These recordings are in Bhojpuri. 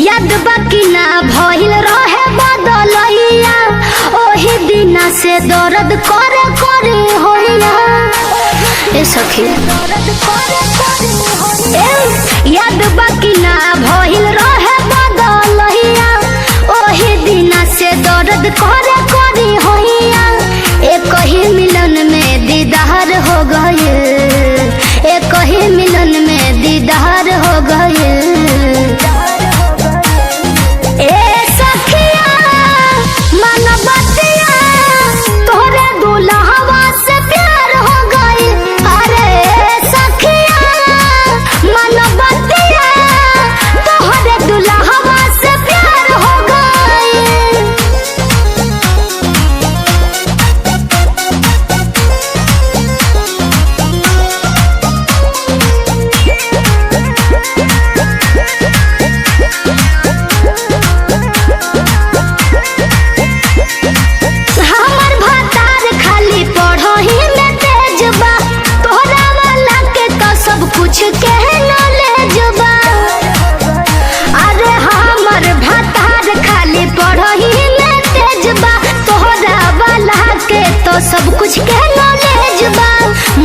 याद बाकी ना भइल रहे बदलैया ओही दिना से दर्द करे करे होइया ए सखी याद बाकी ना भइल रहे बदलैया ओही दिना से दर्द करे करे होइया एक ही मिलन में दीदार हो गए एक ही मिलन में दीदार हो गए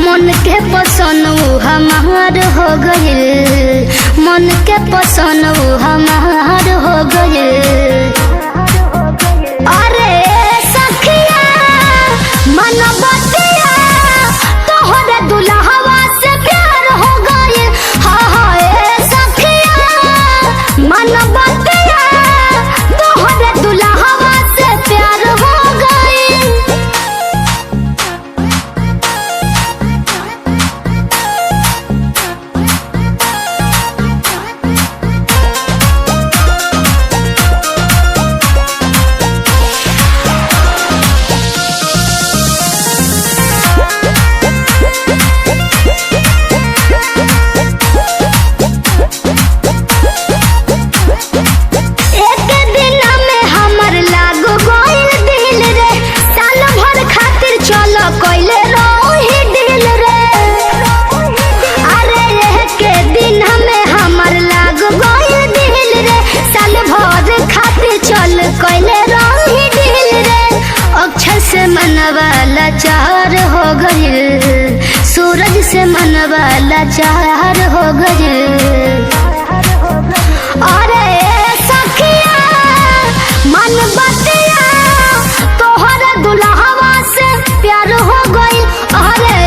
मन के पसंद हमार हो गइल, मन के पसंद हमार हो गइल। अरे सखिया मन बतिया तोहरे दुल्हवा से प्यार हो गइल। हाँ हाँ ए सखिया मन बतिया तोहरे दुल्हवा से प्यार हो गइल। अक्षर से मनवा लाचार हो गइल, सूरज से मनवा लाचार हो गइल। अरे सखिया मन बतिया तोहरे दुल्हवा से प्यार हो गइल। अरे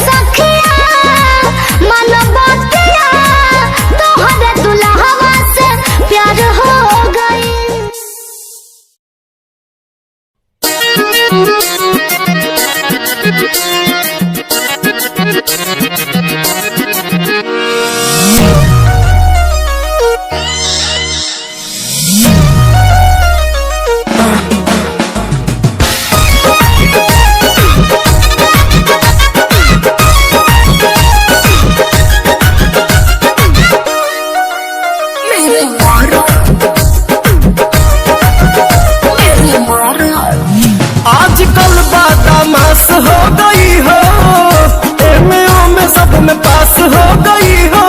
सखिया मन बतिया तोहरे दुल्हवा से प्यार हो गइल। आजकल बदमाश हो गई हो, एमओ में सब में पास हो गई हो।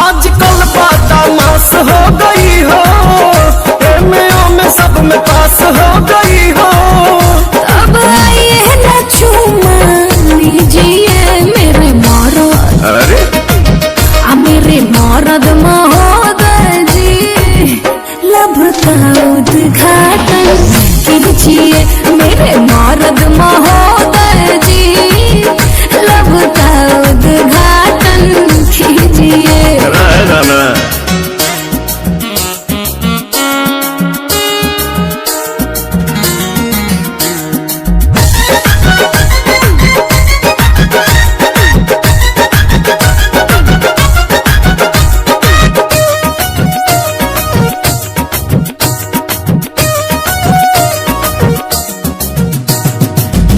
आजकल बदमाश हो गई हो, एमओ में सब में पास हो गई हो। अब आइए न चूमा लीजिए मेरे मरद, अरे मेरे मरद महोदय जी, लब का उद्घाटन कीजिए मेरे मरद महोदय जी, लब का उद्घाटन कीजिए।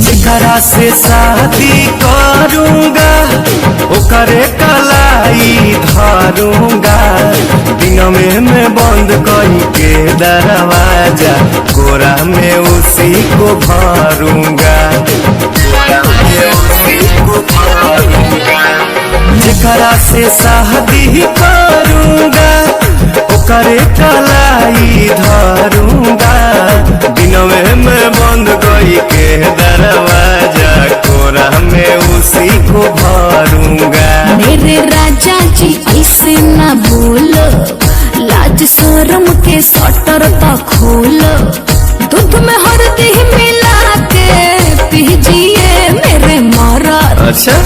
जेकरा से शादी करूंगा ओकरे कलाई धरूंगा, दिन में बंद करी के दरवाजा कोरा में उसी को भरूंगा, कोरा में उसी को भरूंगा। जेकरा से शादी करूंगा ओकरे कलाई धरूंगा, दिन में बंद करी के दरवाजा कोरा में उसी को भरूंगा। मेरे राजा जी ऐसे न बोलो, लाज शर्म के शटर तो खोलो, दूध में हल्दी मिला के पीजिए मेरे मरद। अच्छा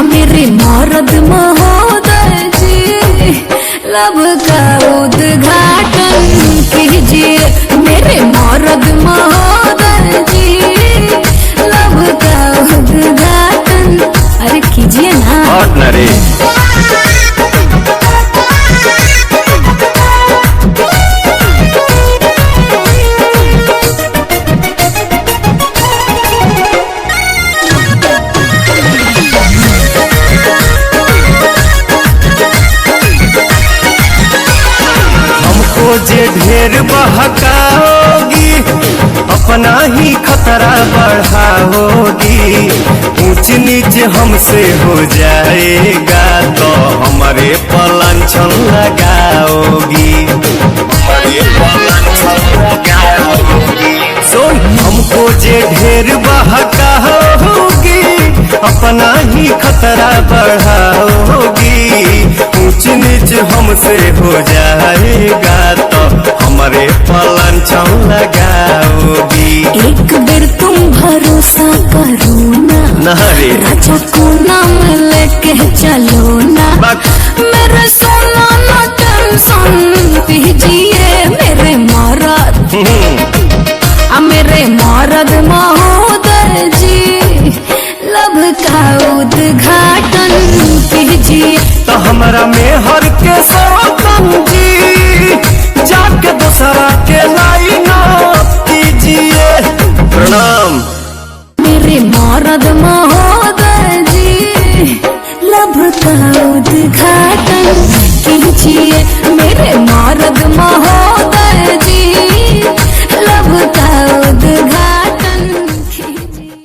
मेरे मरद महोदय जी, लब का उद्घाटन कीजिए मेरे मरद महोदय जी, लब का उद्घाटन अरे कीजिए ना। और न रे जे ढेर बहकाओगी अपना ही खतरा बढ़ाओगी, ऊंच नीच हमसे हो जाएगा तो हमारे पलांछन लगाओगी, हमारे पलांछन लगाओगी। सुन हमको जे ढेर बहका होगी अपना ही खतरा बढ़ाओगी। ऊंच नीच हमसे हो जाएगा तो हमारे पलन छाव लगाओगी। एक बेर तुम भरोसा करो ना रे राजा को नाम लेके चलो ना। मेरे सोना ना टेंशन दीजिए मेरे मरद मेरे मरद महोदय जी लब का उद्घाटन कीजिए। तो हमारा मेहर के सौतन जी जाके दूसरा के लाइन कीजिए। प्रणाम मेरे मरद महोदय जी लब का उद्घाटन कीजिए। मेरे मरद महोदय जी लब का उद्घाटन कीजिए।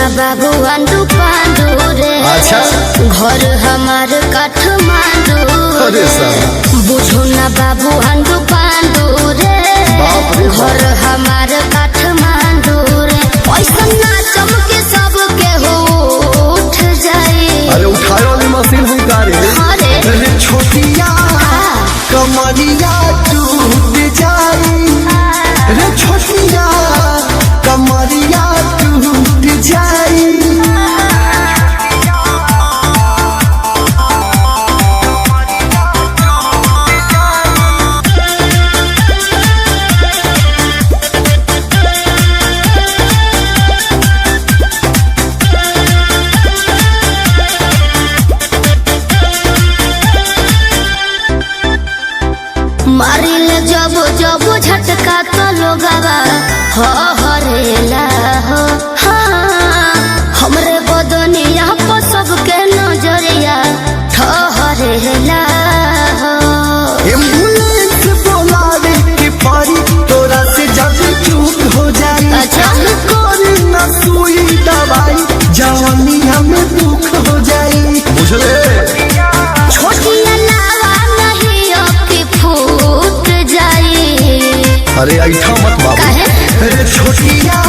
ना बाबू आंदू पांडू रे। अच्छा। घर हमार काठमांडू अरे साहब। बुझो ना बाबू आंदू पांडू रे। बाप रे बाप। घर हमार काठमांडू रे। ऐसा ना चमके सब के हो उठ जाए। अरे उठाए वाली मशीन हुई गाड़ी। अरे छोटिया कमरिया टूट जाए। रे छोटिया कमरिया टूट जाए। मारिल जब जब झटका तो लोगवा हो हरेला हो। हाँ हमरे बदनिया पर सबके नजरिया ठहरेला हो। एम्बुलेंस बोलावे के परी तोरा से जब चूक हो जाए। अच्छा। कोई ना सुई दवाई जवानी हमें दुख हो जाए। बुझले छोटिया लावा नहीं अबकी फूट जाए। अरे ऐठा मत बाबू। काहे? अरे छोटिया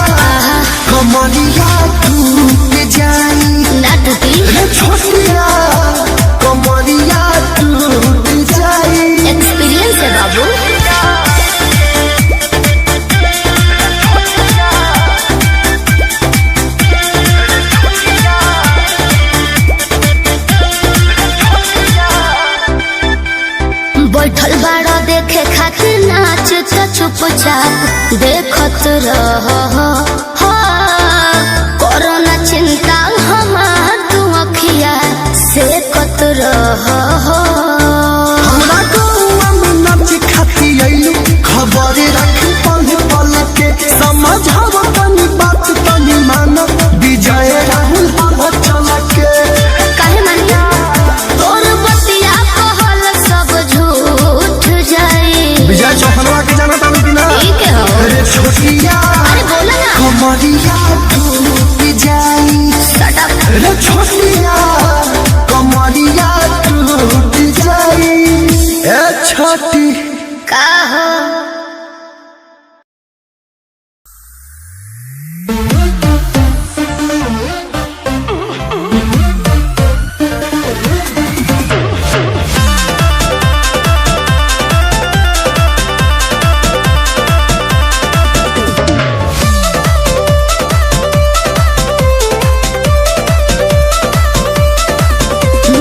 कमरिया टूट जाए। ना टूटी। अरे छोटिया कमरिया टूट जाए। एक्सपीरियंस है बाबू। बैठल बाड़ा देखे खातिर नाच त चुपचाप देखत रह। कोरोना चिंता हमार तू अखिया से कत रह। हमरा गौवा में नाच खाती आइलू। खबर रख पल पल के समझाव तनी बात तनी मानो। विजय राहुल हवा चल के। काहे मानिया तोर बतिया कहल सब झूठ जाए। विजय चौहनवा के जाना तानी बिना। ठीक है हो। अरे छोटिया अरे बोला ना। कमरिया टूट जाए। Shut up। अरे छोटिया कमरिया टूट जाए। ए छोटी का हो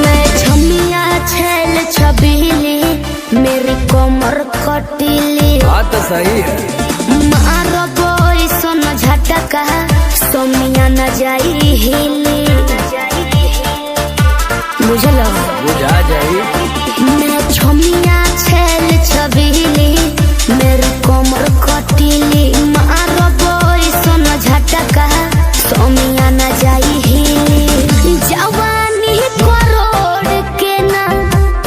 मैं छमिया छेल छबीली मेरी कोमर कटीली। बात तो सही है। मारो बोई सोना झटका सोमिया न जाई हिली। बुझलो बुझा जाई। मैं छमिया छेल छबीली मेरी कोमर कटीली। मारो बोई सोना झटका सोमिया न जाई हिली। जवानी करोड़ के ना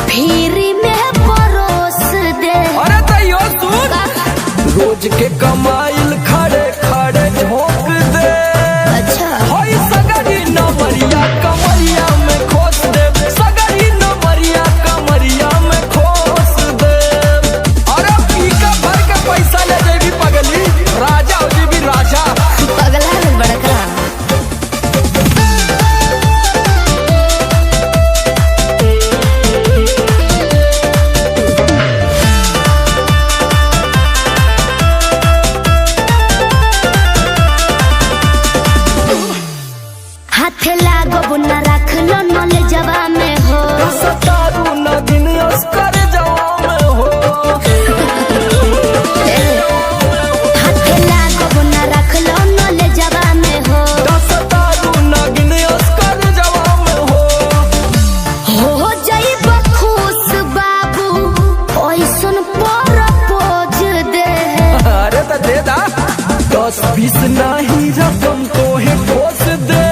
फिरी में परोस दे। अरे तैयो सुन रोज के कमाइल खड़े खड़े झोंक दे। अच्छा। होई सगरी नमरिया कमरिया में खोस दे। सगरी नमरिया कमरिया में खोस दे। अरे पीका भर के पैसा ले जेबी पगली राजा हो जेबी राजा। पगला है बड़का। हाथे लागो बुना रख लो नले जवा में हो। सतारू नगिन अस्कर जवा में हो। हाथे लागो बुना रख लो नले जवा में हो। सतारू नगिन अस्कर जवा में हो। जाई बखुश बाबू ओइसन प्रपोज दे। अरे तो दे दा 10-20 नहीं रकम तो है ठोस दे।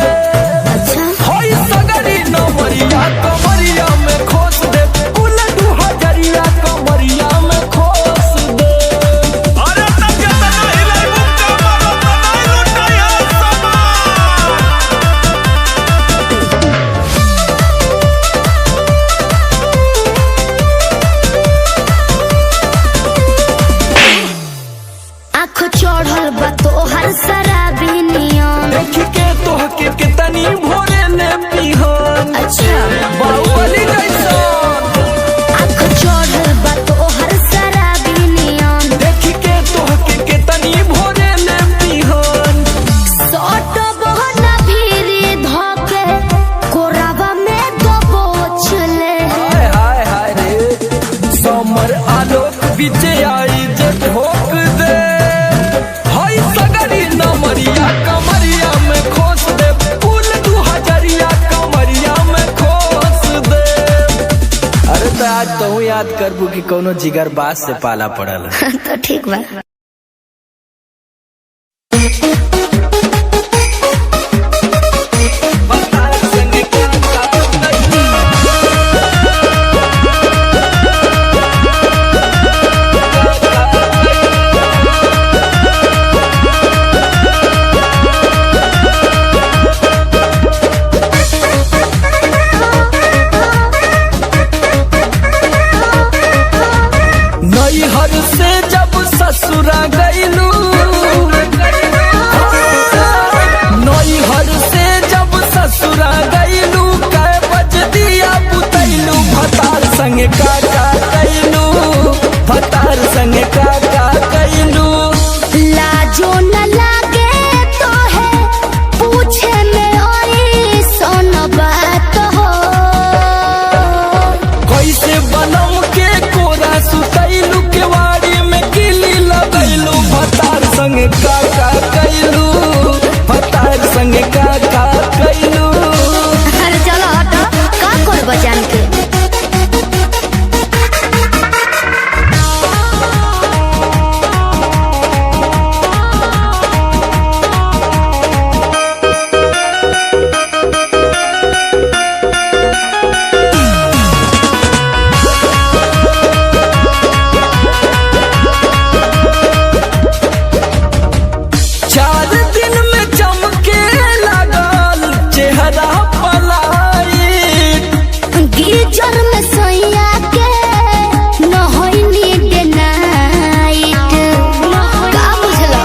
अच्छा। होई सगरी नमरिया कमरिया में खोस दे। कुल 2000 कमरिया में खोस दे। अरे तब जतना हिलाई मुक्का मारो तो नहीं लुटाया समान। करबू कि कोनो जिगर बास से पाला पड़ल। तो ठीक बा। नैहर से जब ससुरा गईलू, नैहर से जब ससुरा गईलू, कै बज दिया बुतैलू, भतार संगे काका कैलू, भतार संगे काका कैलू। लाजो न लागे तो है पूछे में और सोन बात हो। कैसे बनम के कोरा सुतैलू, केवाड़ी में किली लगैलू, भतार संगे काका कैलू, भतार संगे काका कैलू। अरे चलो हटो, का कर बजान के। चार दिन में चमके लगल चेहरा पलायित, गीजर में सोया के नहैनी डे नाइट। का बुझलो?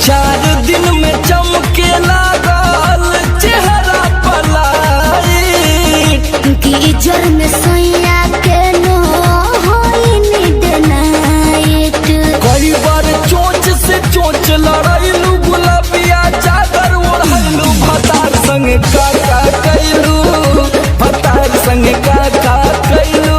चार दिन में चमके लगल चेहरा पलायित, गीजर में सोया के नहैनी डे नाइट। कई बार चोंच से चोंच लड़ैलू, गुलाबिया चादर ओढ़ैलू, भतार संगे काका कैलू, भतार संगे काका कैलू।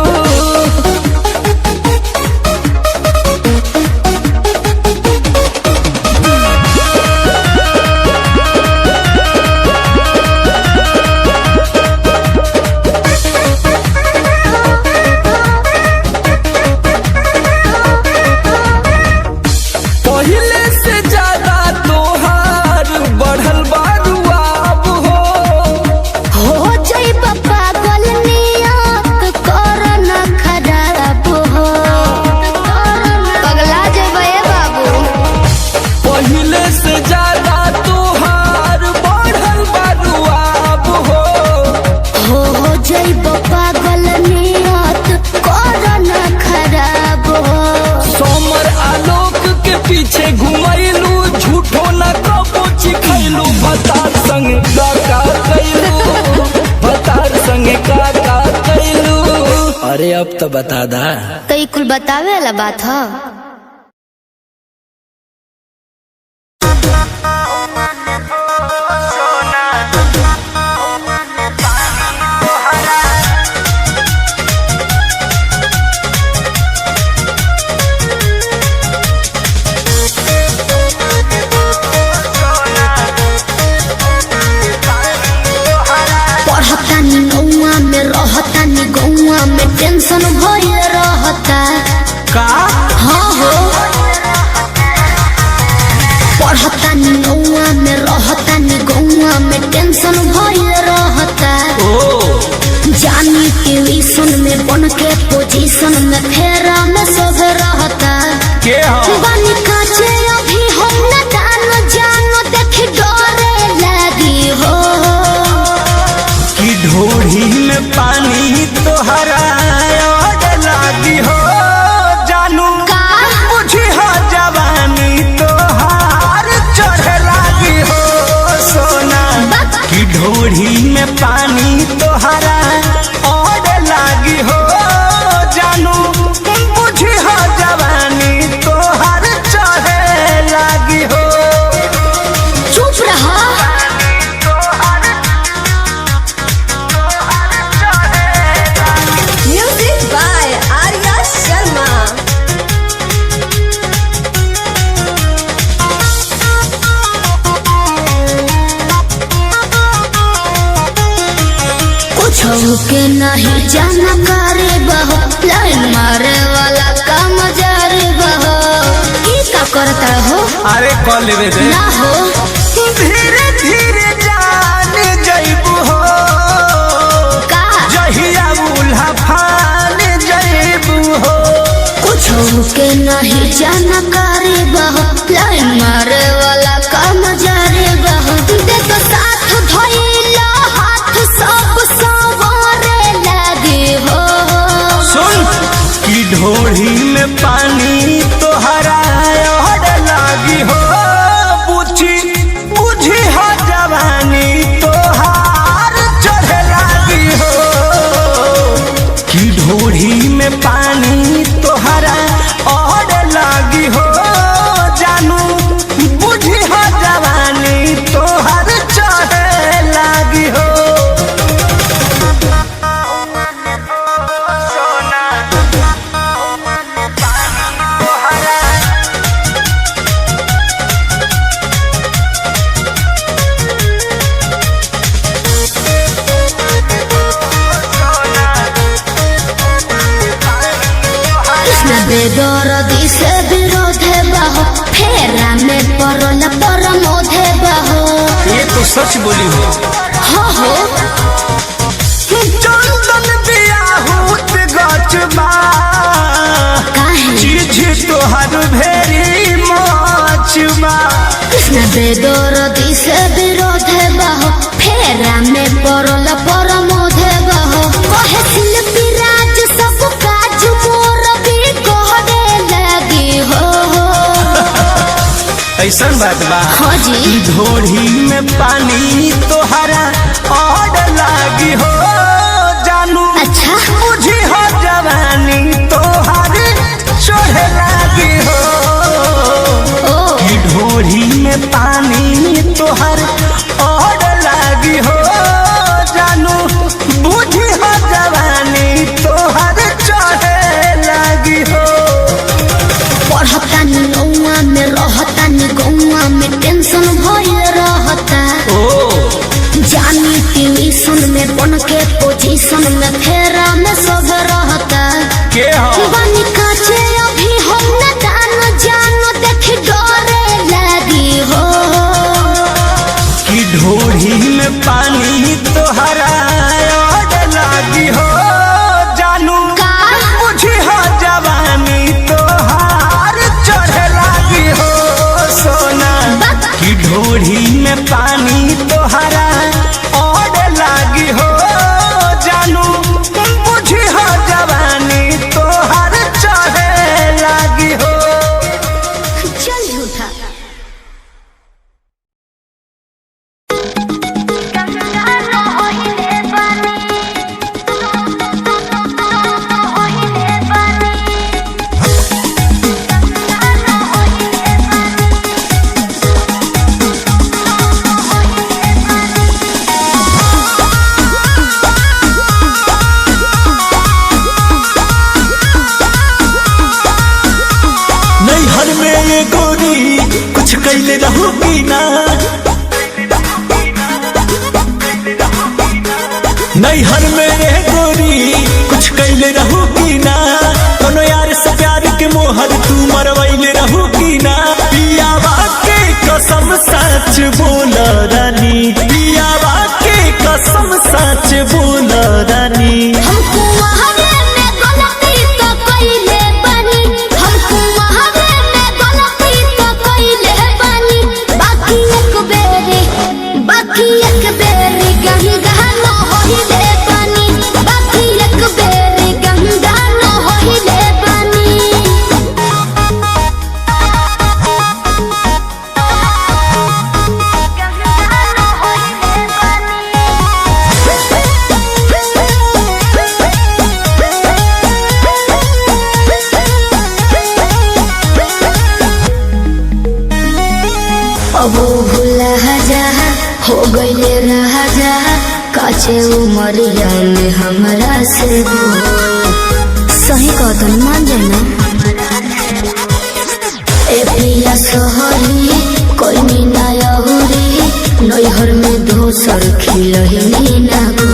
पहिले से ज्यादा तोहार बढ़ल बारुआब हो, हो जाइब पागल नियत कर न खराब हो। पगला जेबे बाबू। पहिले से ज्यादा तोहार बढ़ल बारुआब हो, हो जाइब पागल नियत कर न खराब हो। सोमर आलोक के पीछे घुमैलू, झूठो न कबो चिखैलू, भतार संगे काका कैलू, भतार संगे काका कैलू। अरे अब तो बता दा। तो ई कुल बतावे वाला बात ह। पढ़तानी गौआ में रहतानी गौआ में टेंशन भइल रहता। का हाँ के नहीं जानकारी बहो, लाइन मारे वाला काम जारी बहो। की का करता हो? अरे कॉल लेवे दे ना हो धीरे धीरे जान जइबू हो का जहिया उल्हा फान जइबू हो। कुछ के नहीं जानकारी बहो, लाइन मारे वाला काम जारी बहो। दे तो साथ धइला हाथ सब सवारे लगे हो। सुन की ढोढ़ी में पानी तोहरा और लागी हो बुझी बुझी हो जवानी तोहार चढ़े लागी हो। की ढोढ़ी में पानी तोहरा और लागी हो जानू बुझी हो जवानी तोहार चढ़े लागी हो। बेदरदी से विरोध बहो, फेरा में परल परमोध बहो। ये तो सच बोली हो। हो चंदन बियाहूत गचबा काहे चीज तोहर भेरी मचबा। कृष्ण बेदरदी से विरोध बहो, फेरा में परल परमोध बहो। कहे शिल्पी राज सब काज मोर भी कहरे लगी हो। ऐसन बात बा हाँ जी ढोढ़ी में पानी तोहरा और लागी हो जानू अच्छा बुझी हो जवानी तोहर चढ़े लागी हो। ओ की ढोढ़ी में पानी तोहर और लागी हो जानू बुझी हो जवानी तोहर चढ़े लागी हो। पढ़तानी नौआ में रहतानी गौआ में टेंशन भइल रहता। जानी ट्यूशन में बन के पोजीशन में फेरा में सब रहता। के हो बनी काचे अभी हम न जान जान देख डरे लगी हो। की ढोढ़ी में पानी तोहरा और लागी हो जानू का बुझी हो जवानी तोहार चढ़े लागी हो सोना। की ढोढ़ी में पानी तोहरा और लागी हो जानू बुझी हो जवानी तोहार चढ़े लागी हो। चल झूठा नैहर में ये गोरी कुछ कैले रहोगी ना। नैहर में ये गोरी कुछ कैले रहोगी ना। कोनो यार से प्यार के मोहर तू मरवैले रहोगी ना। पियावा के कसम सच बोल रानी पियावा के कसम सच बोल रानी। हमको वहावे में गलती तो कइले बानी। हमको वहावे में गलती तो कइले बानी। बाकी एक बेरी गंगा न होइले बानी। बाकी एक बेरी गंगा न होइले बानी। अब भूला जा हो गईले राजा काचे उमरिया में हमरा से बोल। सही कहतन मान जाना ए पिया सोहरी कोई मीना यहुरी नैहर में दोसर खिलही ना गो।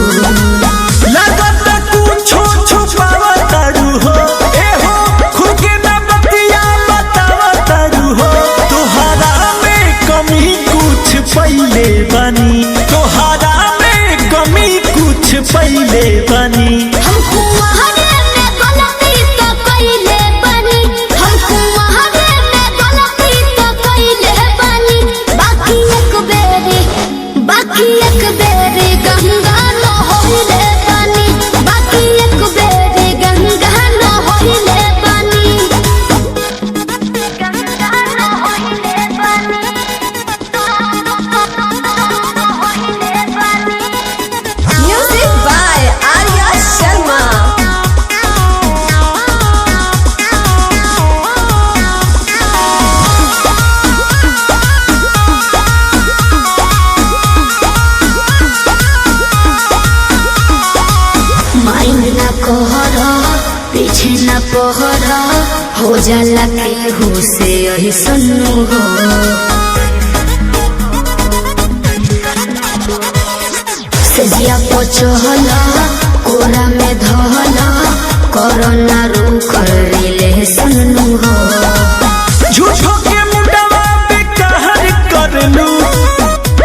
पहरा हो जाला केहू से यही सन्नु हो। सेजिया पचहला कोरा में धहला कोरोना रू कर ले सन्नु हो। झूठो के मुंडवा पे कहर कर लू,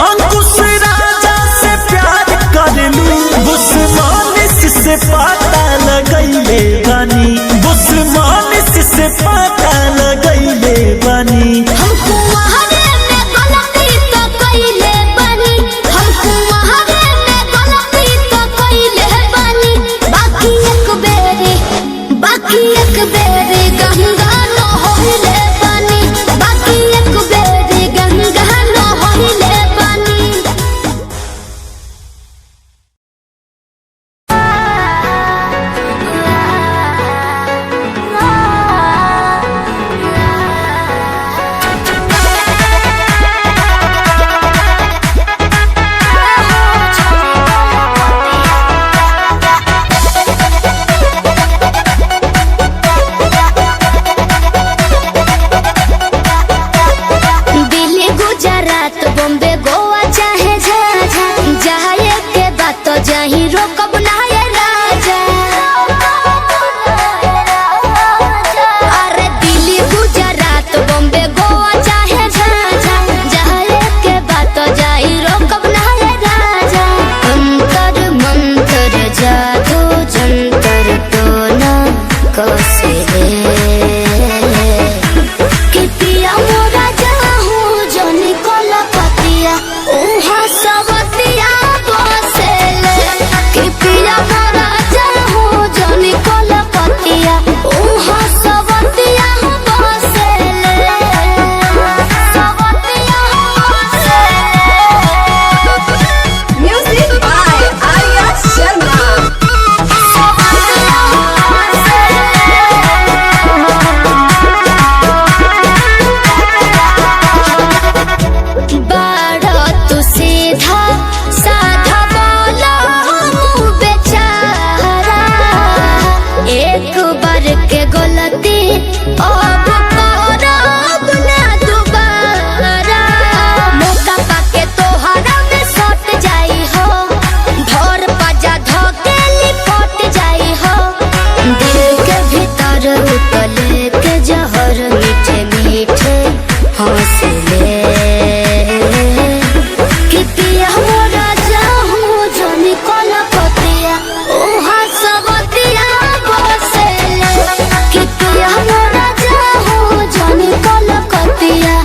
अंकुश राजा से प्यार कर लू। बुस्मानिस से पता लगैले बानी, बुस्मानिस से पता लगैले बानी। हमको वहारे में गलती तो कइले बानी, हमको वहारे में गलती तो कइले बानी। बाकी एक बेरी गंगा न होइले बानी, बाकी एक बेरी गंगा न होइले बानी। दिल्ली गुजरात बॉम्बे गोवा चाहे झाझा, जाए के बात तो जाही रोकब ना ये राजा। अरे दिल्ली गुजरात बॉम्बे गोवा चाहे झाझा, जाए के बात तो जाही रोकब ना ये राजा। अंतर मंतर जादू जंतर टोना कसे कि पिया मोरा जाहू जनी कलकतिया उहा सबतिया बसेले। कि पिया मोरा जाहू जनी कलकतिया उहा सबतिया बसेले, सबतिया बसेले। Music by Arya Sharma. सबतिया बसेले। बाड़ा तू सीधा साधा बोला मुँह बेचारा, एक बार के गलती अब करब ना दोबारा। मौका पाके तोहरा में सट जाई हो, धर पाजा धके लिपट जाई हो। दिल के भीतर उतले के जहर मीठे मीठे हौसले। कि पिया मोरा जाहू जनी कलकतिया उहा सबतिया बसेले। कि पिया मोरा जाहू जनी कलकतिया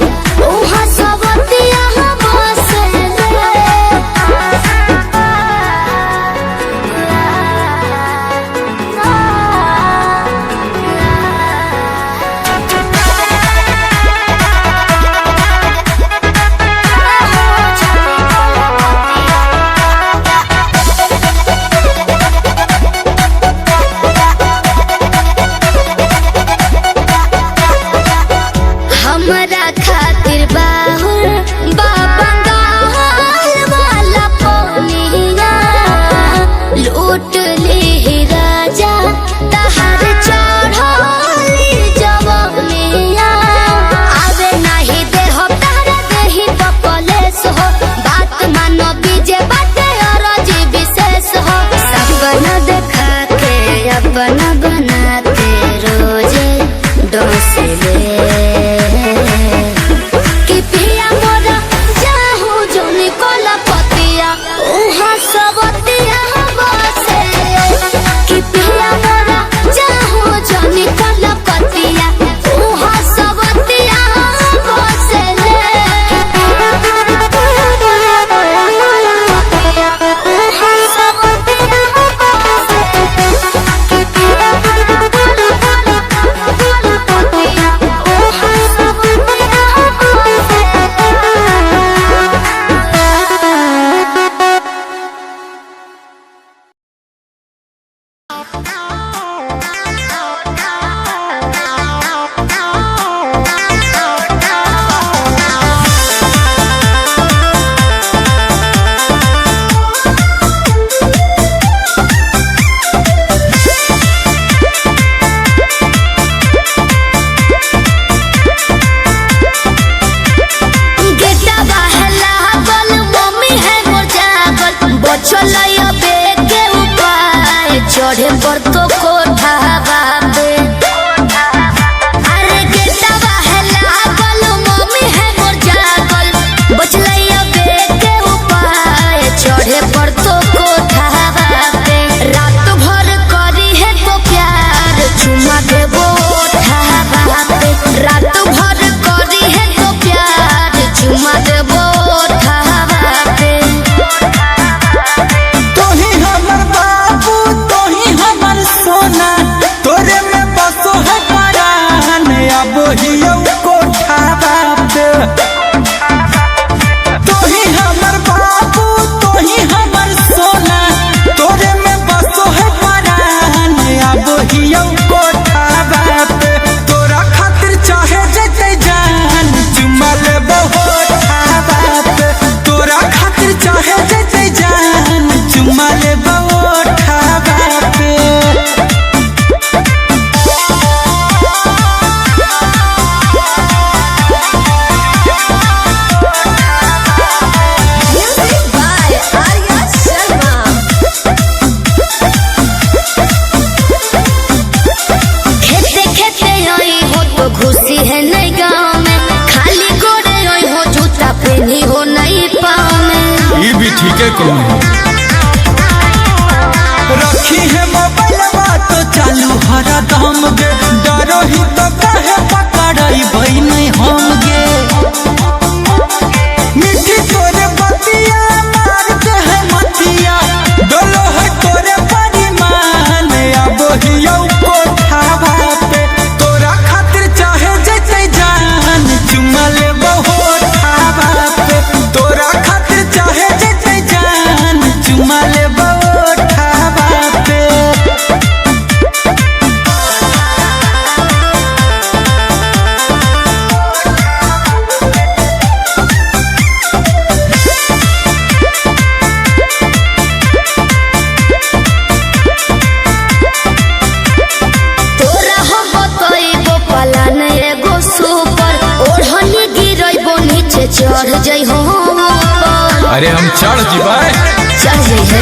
उहा सबतिया बसेले। ठीक है कहूँ। रखी है मोबाइल बात चालू हरदम गे, डरो ही तो कहे पकड़ई बई नहीं हम गे। मिठी तोरे बतिया मारते है मतिया, डोलो है तोरे परिमान अब हियो कोठावा पे। तोरा खातिर चाहे जैसे जान चुमा ले बहुत ठावा पे। तोरा खातिर चाहे जैसे जान चुमा ले बहुत ठावा पे। तोरा हो बतइबो पलान एगो सुपर, ओढ़नी गिरइबो नीचे चढ़ जइ हो ऊपर। अरे हम चढ़ जीवाए, चढ़ जइ है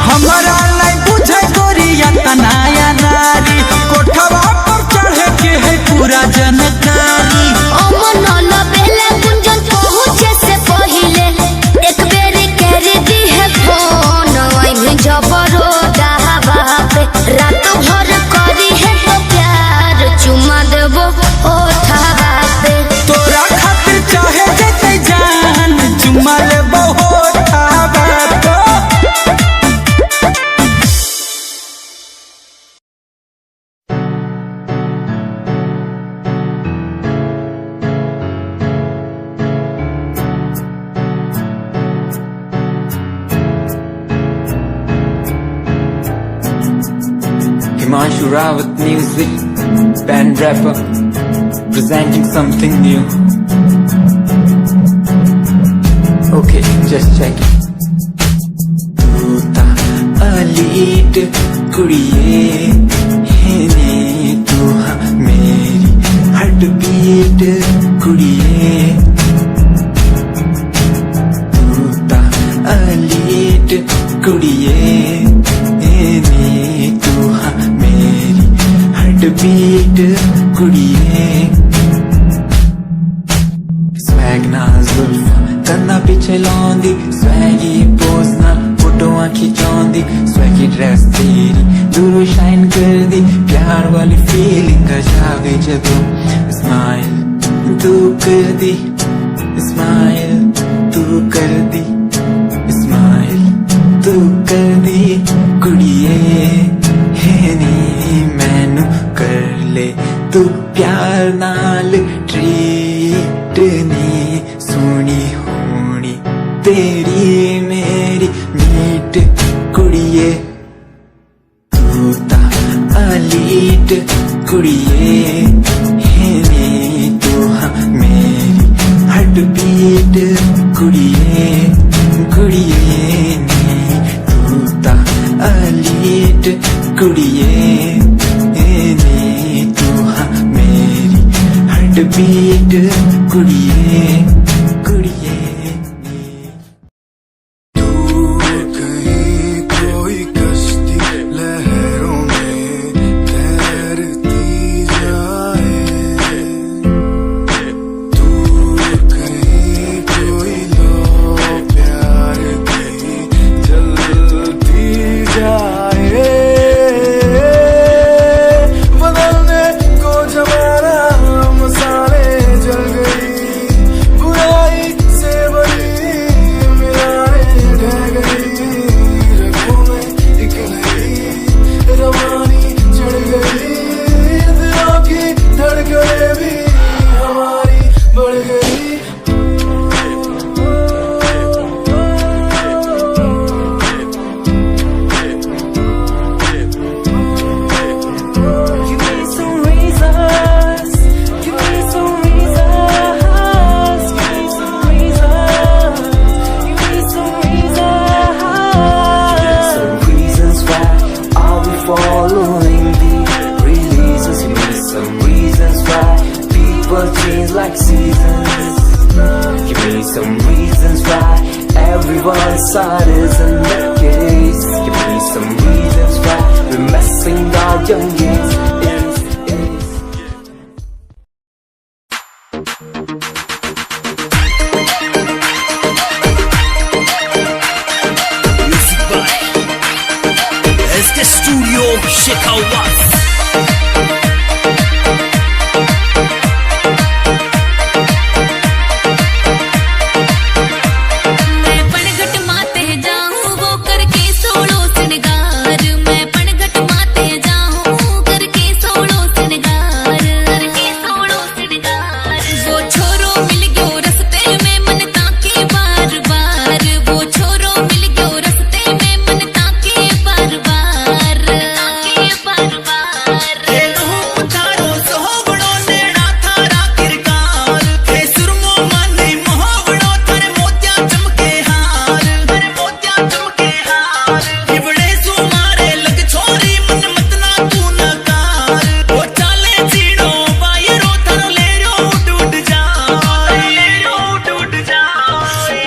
हमारा नहीं बुझे गोरिया तनाया नारी, कोठवा पर चढ़े के है पूरा जानकारी। अमन लबेले गुंजन पहुँचे से पहिले एक बेरी कर दी है फोन। वहीं जबरो डहावा पे रात भर करी है तो प्यार चुमा देबो ओठावा पे। तोरा खातिर चाहे जैसे जान चुमा ले बहुत ठावा पे। Himanshu Rawat music, band rapper, presenting something new. Okay, just check it. तू ता अलीट कुड़िए है ने, तू हाँ मेरी हार्ट बीट कुड़िए। तू ता अलीट कुड़िए है ने, तू हाँ मेरी हार्ट बीट कुड़िए। स्वैग ना जुल्फा कन्ना पिछे लांदी, स्वैगी पोज ना फोटोआं खिंचांदी। स्वैगी ड्रेस तेरी दूरों शाइन कर दी, प्यार वाली फीलिंग आ जावे जदों। स्माइल तू कर दी, स्माइल तू कर दी, स्माइल तू कर दी कुड़िए है नी। मैनू कर ले तू प्यार नाल ट्रीट नी, सोनी होनी तेरी मेरी मीट कुड़िए। तू ता अलीट कुड़िए है नी, तू हाँ मेरी हार्ट बीट कुड़िए कुड़िए नी। तू ता अलीट कुड़िए है नी, तू हाँ मेरी हार्ट बीट कुड़िए कुड़िए नी। कहीं कोई कश्ती लहरों में तैरती जाए, दूर कहीं कोई लो प्यार की जलती जाए। बदलने को जमाना मसाले जल गई, बुराई से बड़ी मिलाने ढह गई। रगों में एक नई रवानी चढ़ गई, दिलों की धड़कनें भी हमारी बढ़ गई। Give me some reasons, give me some reasons, give me some reasons, give me some reasons. Some reasons why are we following the releases? Give me some reasons why people change like seasons. Give me some reasons why everyone's side isn't the case. Give me some reasons why we're messing our young games. Shikawas. मैं पनघट माते जाऊं वो करके सोलो सिनगार, मैं पनघट माते जाऊं करके सोलो सिनगार, करके सोलो सिनगार। वो छोरो मिल गयो रस्ते में मन ताके बार बार, वो छोरो मिल गयो रस्ते में मन ताके बार बार, ताके बार बार। तारो सोहबड़ो नेड़ा थारा किरकार, हे सुरमो माने मोहबड़ो थारे मोतिया चमके हार, थारे मोतिया चमके हार। हिबड़े सुमारे लग छोरी मन मतना तू नकार, वो चाले चीड़ो बायरो थारो ले रो उड़ उड़ जाए, ले रो उड़ उड़ जाए।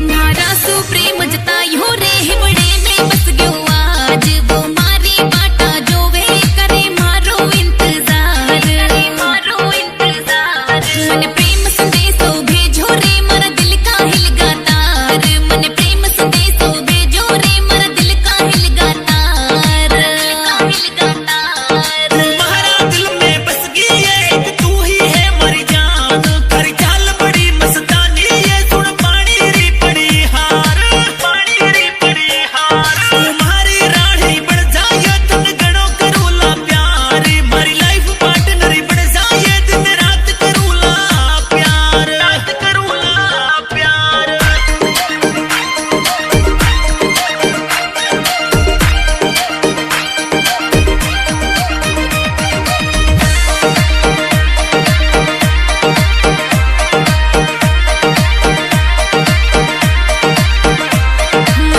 मारा सुप्रीम जतायो रे हिबड़े में बस गयो आज, वो मारी बाटा जो वे करे मारो इंतजार, करे मारो इंतजार। मन प्रेम संदेशो भेजो रे मरा दिल का हिलगा तार, मन प्रेम संदेशो भेजो रे मरा दिल का हिलगा तार, हिलगा तार। तुम्हारा दिल में बस गई है कि तू ही है मरी जान, कर चाल बड़ी मस्तानी ये सुन पानी री पड़ी हार, पानी री पड़ी हार। तुम्हारी रानी बन जाए तुम गणों करूला प्यार, मारी लाइफ पार्टनर बन जाए दिन रात करूला प्यार, रात करूला प्यार।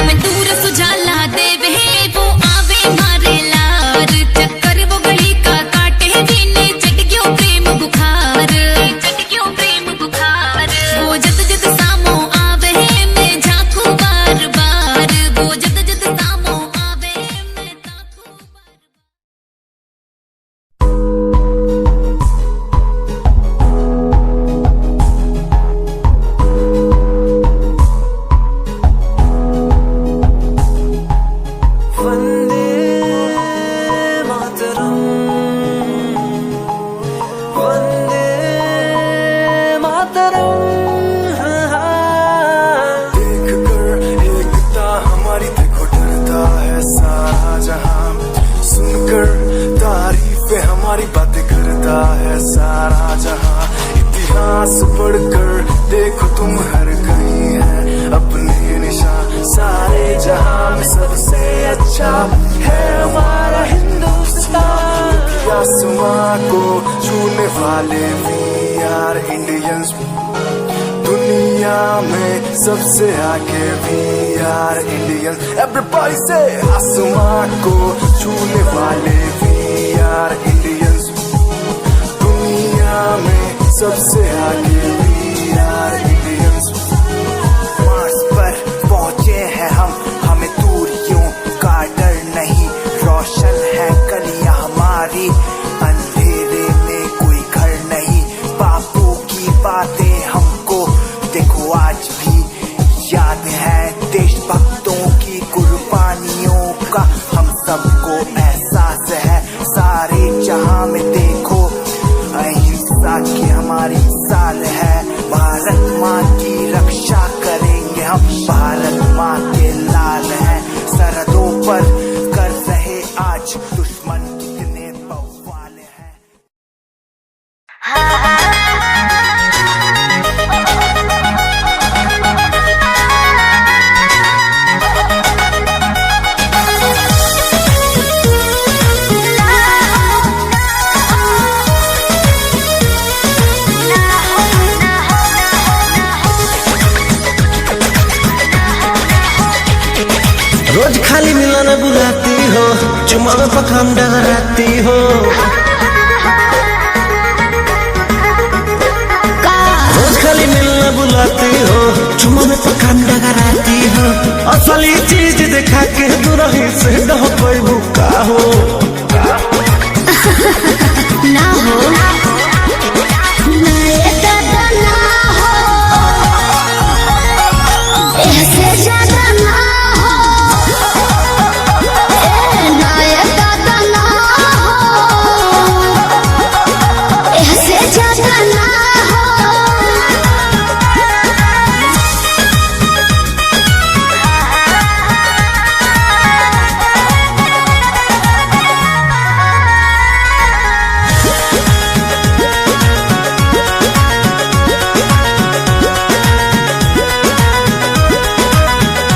मन दूर सुझाला देवे वो आवे मारे लार, चक्कर वो गली का काटे जीने चढ़ गयो प्रेम बुखार, चढ़ गयो प्रेम बुखार। वो जद जद सामो आवे मैं झांकू बार बार, वो जद जद सामो आवे मैं झांकू बार बार। वंदे मातरम, वंदे मातरम। देख कर एकता हमारी देखो डरता है सारा जहां, सुनकर तारीफें हमारी बातें करता है सारा जहां। इतिहास पढ़कर देखो तुम हर कहीं है अपने निशान, सारे जहां में सबसे अच्छा है हमारा हिंदुस्तान। आसमां को छूने वाले वी आर इंडियंस, दुनिया में सबसे आगे वी आर इंडियंस। एवरीबॉडी से आसमां को छूने वाले वी आर इंडियंस, दुनिया में सबसे आगे वी आर इंडियंस। मार्स पर पहुंचे हैं हम, हमें दूरियों का डर नहीं, रोशन है गलियां हमारी, अंधेरे में कोई घर नहीं। बापू की बातें हमको देखो आज भी याद है, देशभक्तों की कुर्बानियों का हम सबको एहसास है। सारे जहां में देखो अहिंसा की हमारी साल है, भारत माँ की रक्षा करेंगे हम, भारत माँ के लाल हैं। सरहदों पर कर रहे आज दुश्मन कितने बवाल हैं। रोज खाली मिलने बुलाती हो, चुमा में पखाम डगराती हो। रोज खाली मिलने बुलाती हो, चुमा में पखंडा कराती हो असली चीज दिखा के दुरही से डह कोई भूखा हो ना हो ना ये दादा ना हो ऐसे ज्यादा ना हो ना ये दादा ना हो ऐसे ज्यादा ना हो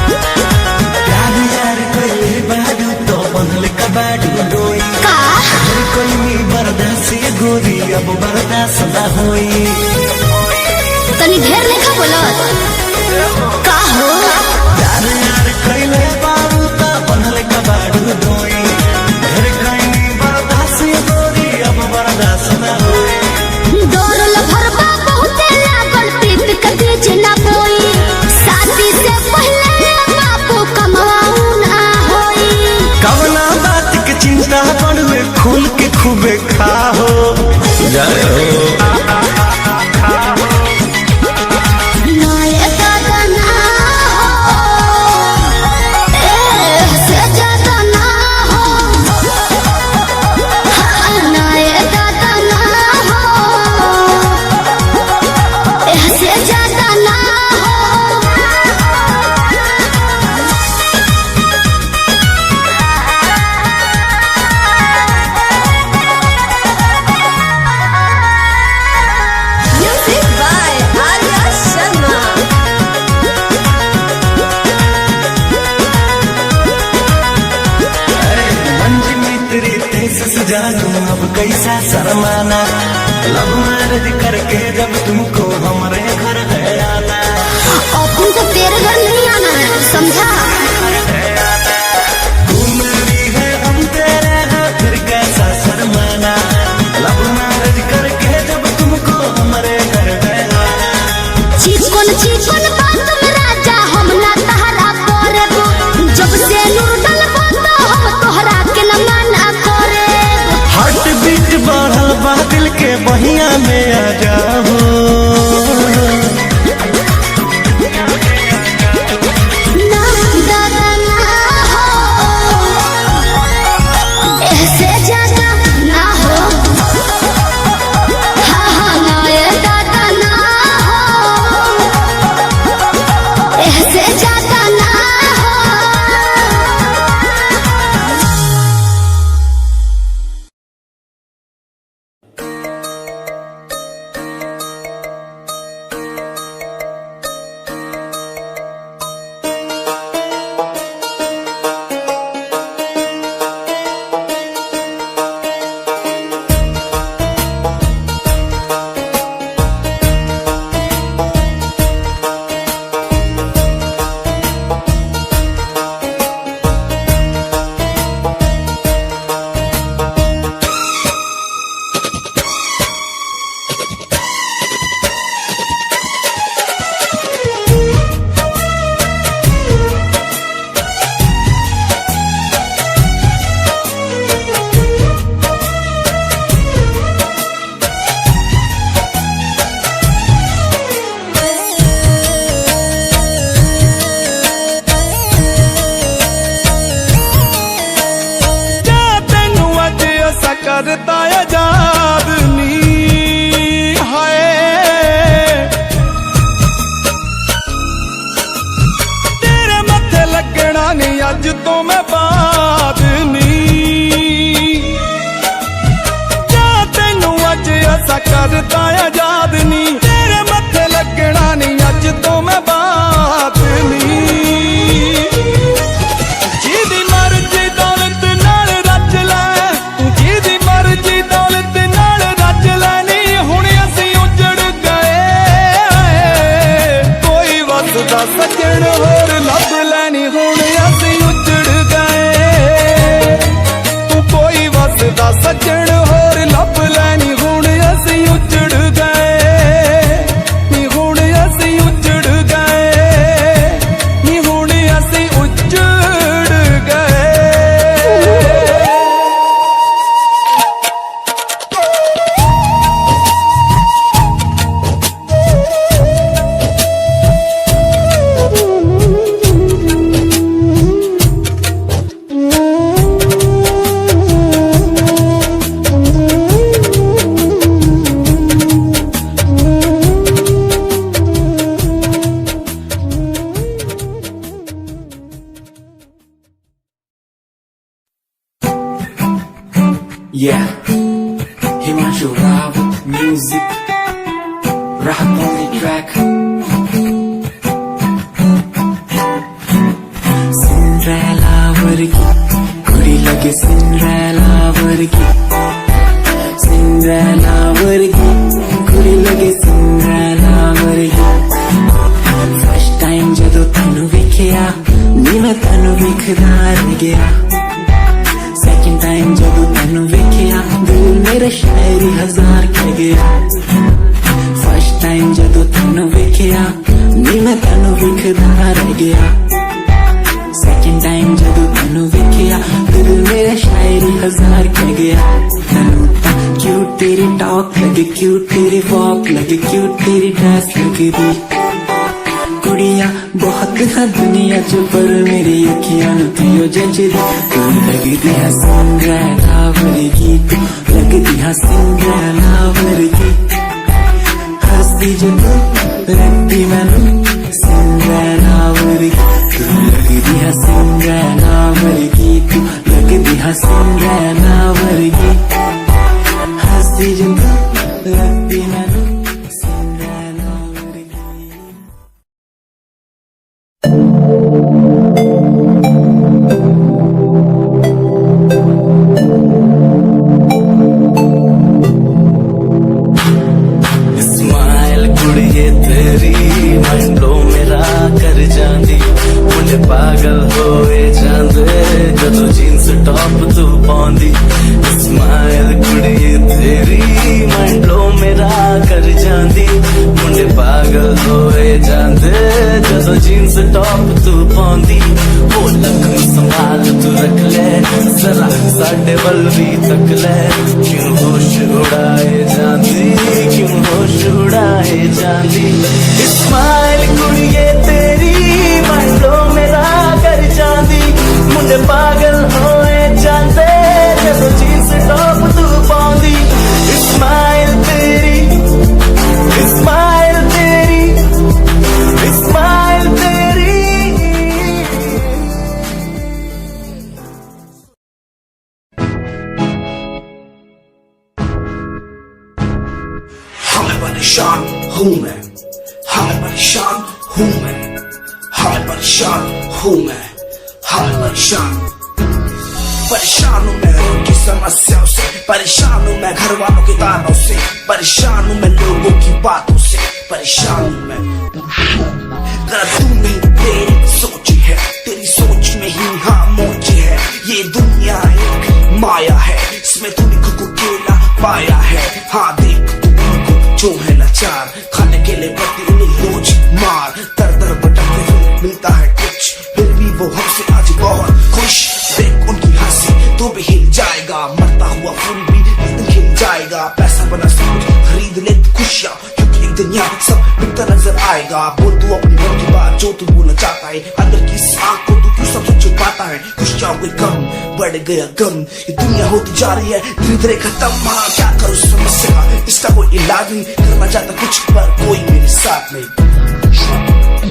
प्यार यार कोई बाडू तो बनल कबाडू डोई का कोई मी बर्दाश्त ये गोरी अब बर्दाश्त ना होई तनी ढेर लेखा बोलत का हो प्यार यार कोई बाडू तो बनल कबाडू डोई कोई मी बर्दाश्त ये गोरी अब बर्दाश्त ना होई डोरल भरबा बहुते लागल प्रीत के बीच ना बोई शादी से पहले बापू कमाऊ ना होई कवना बात के चिंता बड़वे खुल के खूबे खाहो जाए हो ना ये दादा ना हो ऐसे ज्यादा ना हो हाँ, ना ये दादा ना हो ऐसे ज्यादा ना हो Music by Arya Sharma. मंजी मित्री तेज सजा दूं अब कैसा शर्माना लव मैरिज करके जब तुमको हमारे घर है आना और तुमको तेरे घर नहीं आना है समझा तू मेरी है हम तेरे हैं फिर कैसा शर्माना लव मैरिज करके जब तुमको हमारे घर है आना चिकन बात में राजा हम ना तहरा करबो जब से नूर डलबो तो हम तोहरा के न माना करेबो हार्ट बीट बढ़ल बा दिल के बहिया में आ जाओ ना दादा ना हो ऐसे ज्यादा ना हो हाँ हाँ ना ये दादा ना हो ऐसे ज्यादा ना हो Rock on the track. Cinderella वर्गी कुड़ी लगे Cinderella वर्गी Cinderella वर्गी कुड़ी लगे Cinderella वर्गी First time जदों तैनू वेखिया नी मैं तैनू वेखदा रह गया Second time जदों तैनू वेखिया दिल मेरा शायरी हजार कह गया First time जदों तैनू वेखिया नी मैं तैनू वेखदा रह गया Second time जदों तैनू वेखिया दिल मेरा शायरी हजार कह गया तैनू तां क्यूट तेरी टॉक लगे क्यूट तेरी वॉक लगे क्यूट तेरी ड्रेस लगदी कुड़ियां बहुत है दुनिया च पर मेरी अखियां नूं थियो जचदी तू लगदी है सिंड्रेला वर्गी तू लगदी है सिंड्रेला वर्गी हंसदी जो तू लगदी मैनूं सिंड्रेला वर्गी तू लगदी है सिंड्रेला वर्गी तू लगदी है सिंड्रेला वर्गी हंसदी जो तू लगदी मैनूं सिंड्रेला वर्गी स्माइल कुड़िए तेरी माइंड ब्लो मेरा कर जांदी मुंडे पागल होए जांदे जदों जीन्स टॉप तू पाउंदी स्माइल कुड़िए तेरी माइंड ब्लो मेरा कर जांदी मुंडे पागल होए जांदे जदों जीन्स टॉप तू पाउंदी वो लक संभाल तू रख ले जरा साडे वल भी तक ले क्यों होश उड़ाए जांदी क्यों होश उड़ाए जांदी स्माइल कुड़िए तेरी माइंडो मेरा कर जांदी मुंडे पागल होए जांदे जदों जीन्स टॉप तू पाउंदी स्माइल तेरी स्माइल तेरी स्माइल तेरी हमें परेशान हूँ मैं हमें परेशान हूँ मैं हमें परेशान हूँ मैं हमें परेशान परेशान हूँ मैं उनकी समस्याओं से परेशान हूँ मैं घर वालों के तानों से परेशान हूँ मैं लोगों की बातों से परेशान हूँ मैं गलत तू नहीं तेरी सोच है तेरी सोच में ही हाँ मोची है ये दुनिया एक माया है इसमें तूने खुद को अकेला पाया है हाँ देख जो है लाचार खाने के लिए पति उन्हें रोज मार दर दर भटकते हुए मिलता है कुछ फिर भी वो हमसे आज बहुत खुश देख उनकी हंसी तो भी हिल जाएगा मरता हुआ फूल भी एक दिन खिल जाएगा पैसा बना सब कुछ खरीद ले खुशियाँ क्योंकि एक दिन यहाँ सब बिकता नजर आएगा बोल तू अपनी मन की बात जो तू बोलना चाहता है अंदर की इस आँख को तू क्यों सब छुपाता है खुशियाँ हुई कम बढ़ गया गम ये दुनिया होती जा रही है धीरे धीरे खत्म हाँ क्या करूँ समस्या का इसका कोई इलाज नहीं करना चाहता कुछ पर कोई मेरे साथ नहीं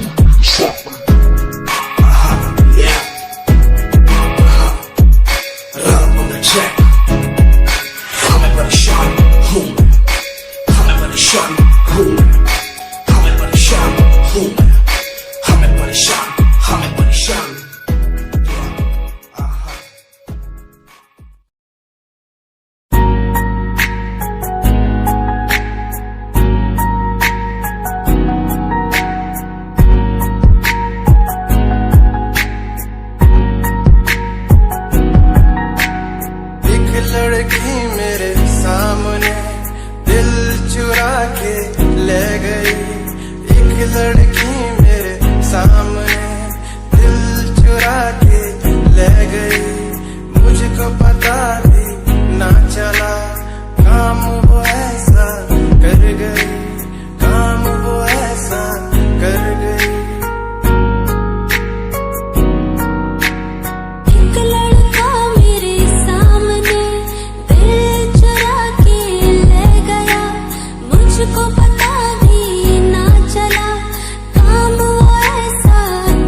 हमें परेशान हूँ हमें परेशान हूँ हमें परेशान हूँ हमें परेशान हमें परेशान लड़की मेरे सामने दिल चुरा के ले गई एक लड़की मेरे सामने दिल चुरा के ले गई मुझको पता भी ना चला काम वो ऐसा कर गई काम वो ऐसा कर गई मुझको पता भी ना चला काम वो ऐसा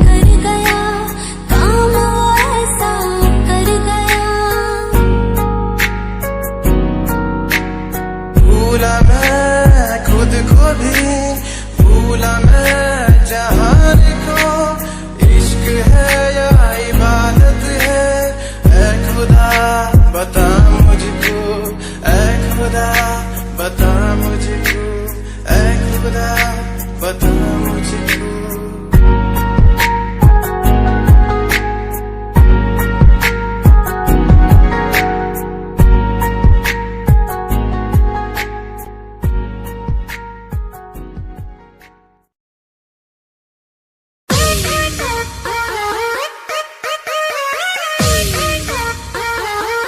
कर गया काम वो ऐसा कर गया भूला मैं खुद को भी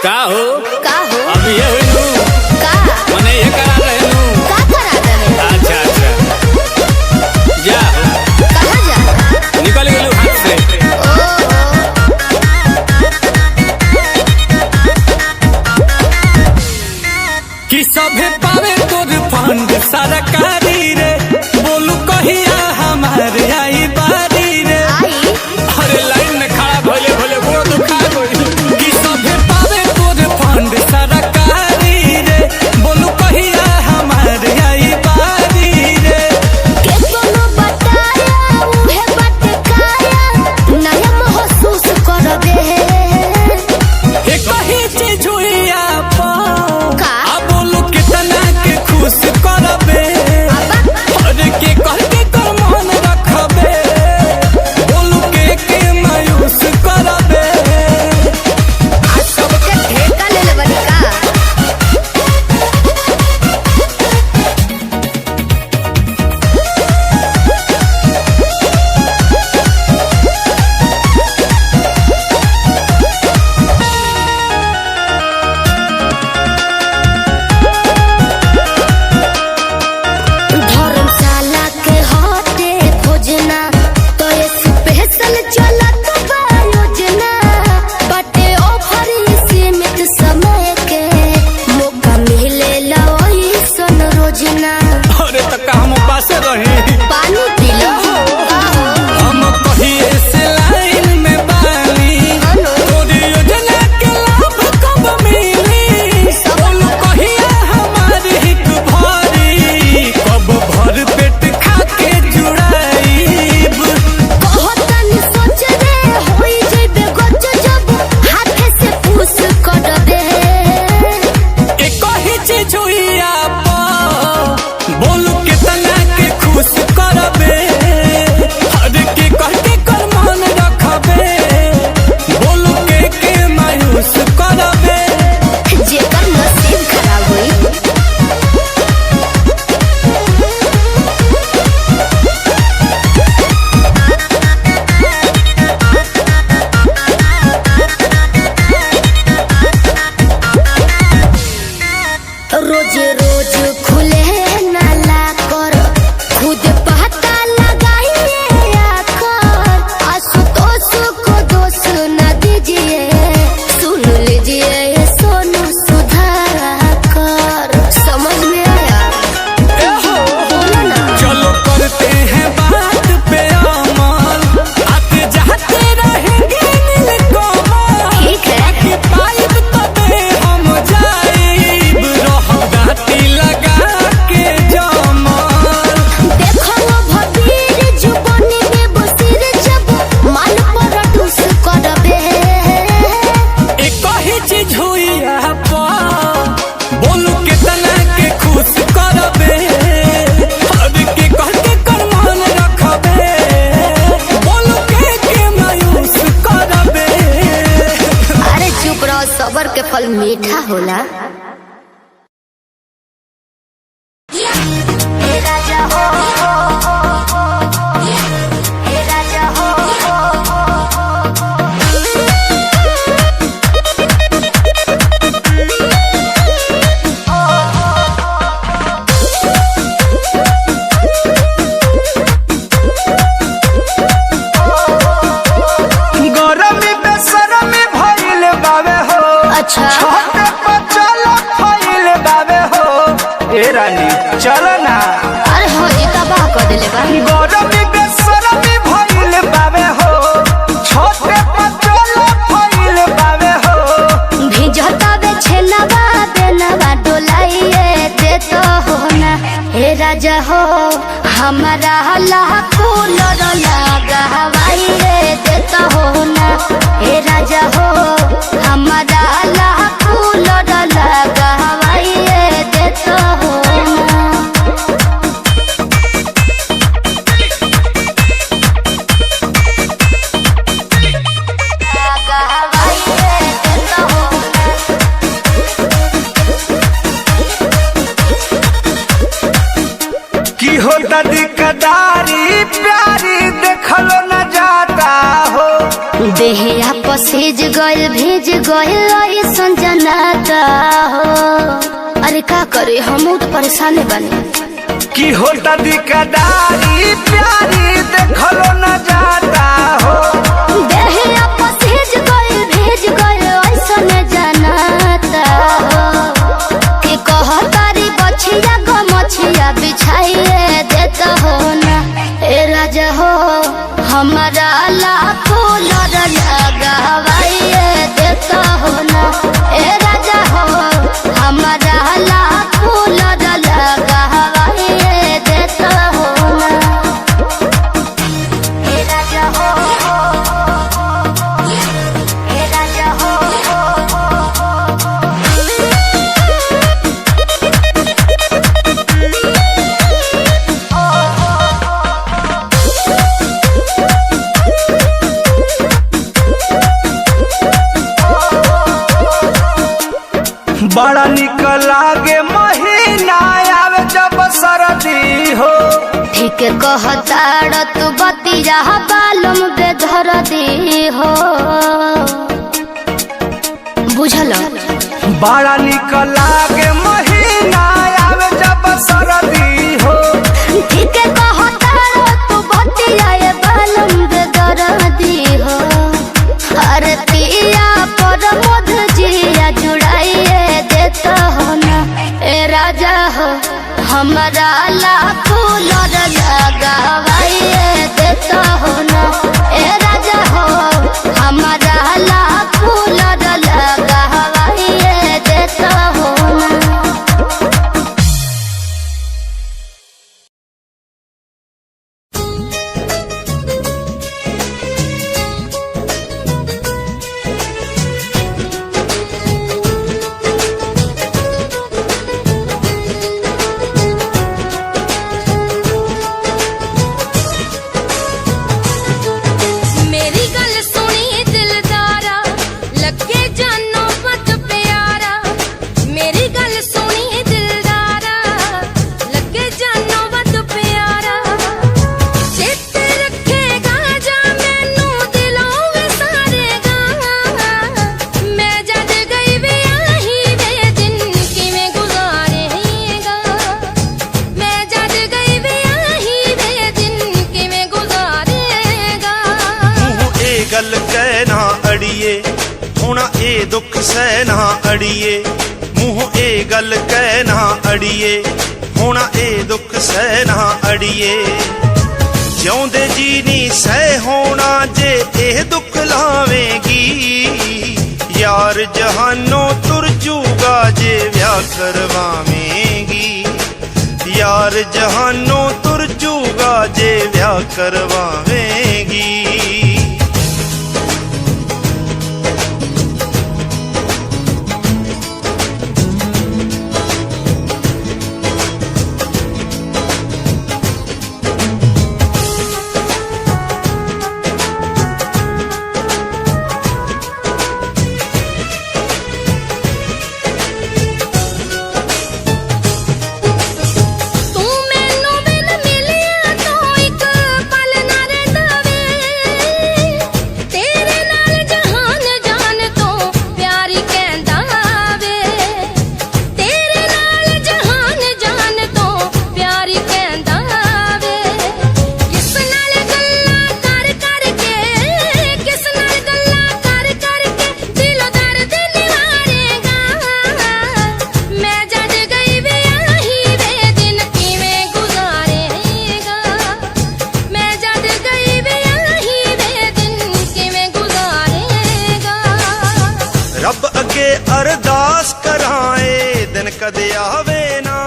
का हो का हो अब ये हुई नू का मने ये करा रहे नू का करा देवे अच्छा अच्छा जा कहाँ जा निकल गेलू हाथ से कि सभे पावे तोर फंड सरकारी रे बोलू कहिया हमारे आई बारी रे आई अरे लाइन में खड़ा भोले भोले वो दुखा गई कि सभे पावे तोर फंड सरकारी रे बोलू कहिया हमारे आई बारी रे के कोनो बताया उहे बटकाया नया महसूस करबे हे कही चीज हुई आप का आ बोलू कितना के खुश करबे अरे के कह के कर मन रखबे बोलू के मायूस करबे आज सबके ठेका ले लेबनी का धर्मशाला के हटे खोजना तो ये स्पेशल चलत बा योजना बटे ऑफर सीमित समय के मौका मिलेला वही सन रोजना अरे तक हम पास रही पानी पी लो हम कहिए से लाइन में बानी तोरी योजना के लाभ कब मिली बोलू कहिया हमारी हित भरी कब भर पेट खा के जुड़ाईब कहतनी सोच रे होई जइबे गच जब हाथे से पूछ करबे एक ही चीज हुई आप बोलू कितना के खुश करबे हर के कह के कर मन रखबे बोलू के मायूस करबे जेकर नसीब खराब होई रोज रोज खुले नाला कर खुद पता लगाइए आकर आशुतोष को दोष न दीजिए सुन लीजिए ये सोनू सुधार कर समझ में आया बोलो ना चलो करते हैं बात पे अमल आते जाते रहेंगे नीलकमल ठीक है कि पाइप तबे हम जाइब रह गाती लगा के जमल देखो भबीर जुबानी में बसिर जब माल पर डूस करबे एक ही चीज हुई आप बोलू कितना के खुश करबे हर के कह के कर मन रखबे बोलू के मायूस करबे अरे चुप रहो सबर के फल मीठा होला गरमी बेसरमी भइल बावे हो अच्छा छोटे बच्चा फइल बावे हो ए रानी चल ना अरे हो जी तबाह कर देले बा गरमी बेसरमी भइल बावे हो छोटे बच्चा फइल बावे हो भिजता बे छेनवा बेनवा डोलाइए दे तो हो ना हे राजा हो हमारा लाखो लड़ लगा हवाई रे दे तो हो ना हे राजा हो हमारा लाखो लड़ लगा हवाई रे दे तो हो ना लगा हवाई रे दे तो हो ना की होता दिकदारी प्यारी देखलो न जाता हो। देहिया पसेज गइल भेज गइल ऐसन जनाता हो। अरे का करे हम तो परेशान बने। की होता दिकदारी प्यारी देखलो न जाता हो। देहिया पसेज गइल भेज गइल ऐसन जनाता हो। कि कहतारी बछिया गो मछिया बिछाइए देता हो ना। ए राजा हो हमारा लाखों लगावाइए देता हो ना। ए राजा हो हमारा लाखों लगावाइए देता हो ना। ए राजा हो ए राजा हो बड़ा निक लागे महीना आवे जब सरदी हो। ठीक कहता तू बतिया बालम बेधर दी हो। बुझल बड़ा निक लागे महीना आवे जब सरदी हो। ठीक कहता तू बतिया बालम बेधर दी हो। अरे पिया पर मध जिया जुड़ाइए देता हो ना। ए राजा हो हमारा लाखों लगावाइए देता हो ना। ए राजा हो हमारा लाखों लगावाइए देता हो ना। मेरी गल सुनी दिलदारा लगे जानो मत प्यारा। मेरी गल सुनी दिलदारा लगे जानो मत प्यारा। चित रखेगा जा मैनू दिलों विसारेगा। मैं जद गई वे आही वे दिन किवें गुजारेगा। मैं जद गई वे आही वे दिन किवें गुजारेगा। ਮੂੰਹ ਇਹ ਗੱਲ ਕਹਿ ਨਾ ਅੜੀਏ ਹੁਣ ਇਹ ਦੁੱਖ ਸਹਿ ਨਾ ਅੜੀਏ। ਮੂੰਹ ਇਹ ਗੱਲ ਕਹਿ ਨਾ ਅੜੀਏ ਹੁਣ ਇਹ ਦੁੱਖ ਸਹਿ ਨਾ ਅੜੀਏ। ਜਿਉਂਦੇ ਜੀ ਨਹੀਂ ਸਹਿ ਹੋਣਾ ਜੇ ਇਹ ਦੁੱਖ ਲਾਵੇਂਗੀ। ਯਾਰ ਜਹਾਨੋਂ ਤੁਰ ਜੂਗਾ ਜੇ ਵਿਆਹ ਕਰਵਾਵੇਂਗੀ। ਯਾਰ ਜਹਾਨੋਂ ਤੁਰ ਜੂਗਾ ਜੇ ਵਿਆਹ ਕਰਵਾਵੇਂਗੀ। तू मैनू बिन मिलिया तो एक पल ना रहिंदा वे। तेरे नाल जहान जान तो प्यारी कहंदा वे। तेरे नाल जहान जान तो प्यारी कहंदा वे। किस नाल गल्लां कर कर के किस नाल गल्लां कर कर के दिलों दर्द निवारेगा। मैं जद गई वे आही वे दिन किवें गुजारेगा। मैं जद गई वे आही वे दिन किवें गुजारेगा। ਰੱਬ ਅੱਗੇ ਅਰਦਾਸ ਕਰਾਏ ਦਿਨ ਕਦੇ ਆਵੇ ਨਾ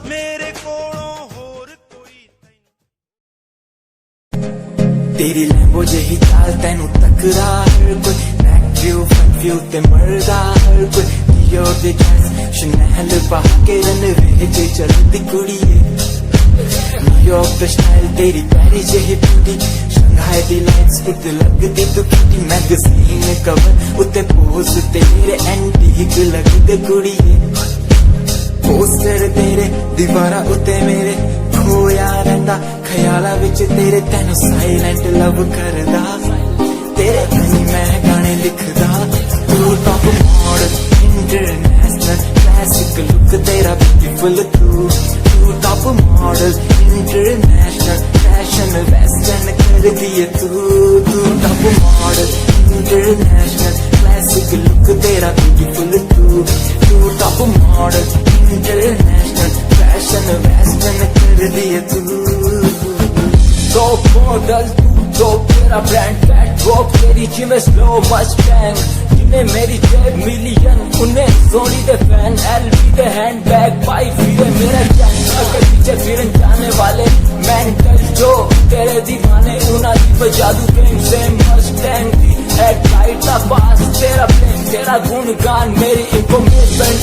ਮੇਰੇ ਕੋਲੋਂ ਹੋਰ ਕੋਈ तेरी लैम्बो जही चाल तेनू टकरा हर कोई। नेक्ट्रियो फनफ्यू ते मरदा हर कोई। दियो दे गैस शनैल बहा के रनवे च चलदी कुड़िए। न्यूयॉर्क दा स्टाइल तेरी प्यारी जही ब्यूटी। शंघाई दी लाइट्स उत्ते लगदी तू किटी। मैगजीन कवर उत्ते पोज तेरे एंटीक लगदे कुड़िए। पोस्टर तेरे दीवारा उते मेरे खोया रहिंदा ख्याला विच तेरे तैनू साइलेंट लव करदा तेरे कहीं मैं गाने लिखदा तू top model international classic look तेरा ब्यूटीफुल तू top model international fashion western कर दिए तू top model international classic look तेरा ब्यूटीफुल तू top model international fashion western कर दिए तू तो मॉडल तो तेरा ब्रांड फैट वो तेरी जिम स्लो मस्टैंग जिन्हें मेरी 10 मिलियन उन्हें सोनी दे फैन एलवी दे हैंडबैग बाई फिरे मेरा कैमरा के पीछे फिरन जाने वाले मेंटल जो तेरे दीवाने उना दी जादू प्रेम से मस्टैंग दी हेडलाइट का पास तेरा प्रेम तेरा गुणगान मेरी इंफॉर्मेशन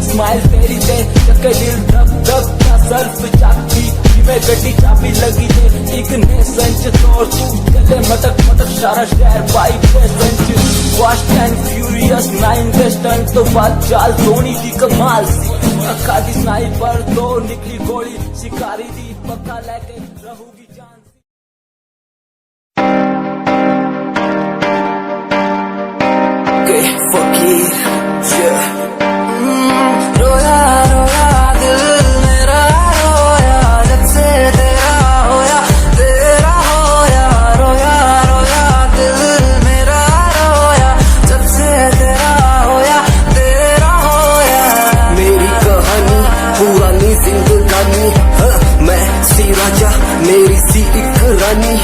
स्माइल तेरी दे चक्के दिल धक धक का सर्फ चाबी में गड्डी चाबी लगी दे एक ने संच तोड़ तू चले मटक मटक सारा शहर बाई पे संच फास्ट एंड फ्यूरियस 9 के स्टंट तो बात चाल धोनी की कमाल सी अखा दी स्नाइपर तो निकली गोली शिकारी दी पक्का लेके रहूगी जान के फकीर रोया रोया दिल मेरा रोया जब से तेरा होया रोया रोया दिल मेरा रोया जब से तेरा होया मेरी कहानी पुरानी जिंदगानी मैं सी राजा मेरी सी एक रानी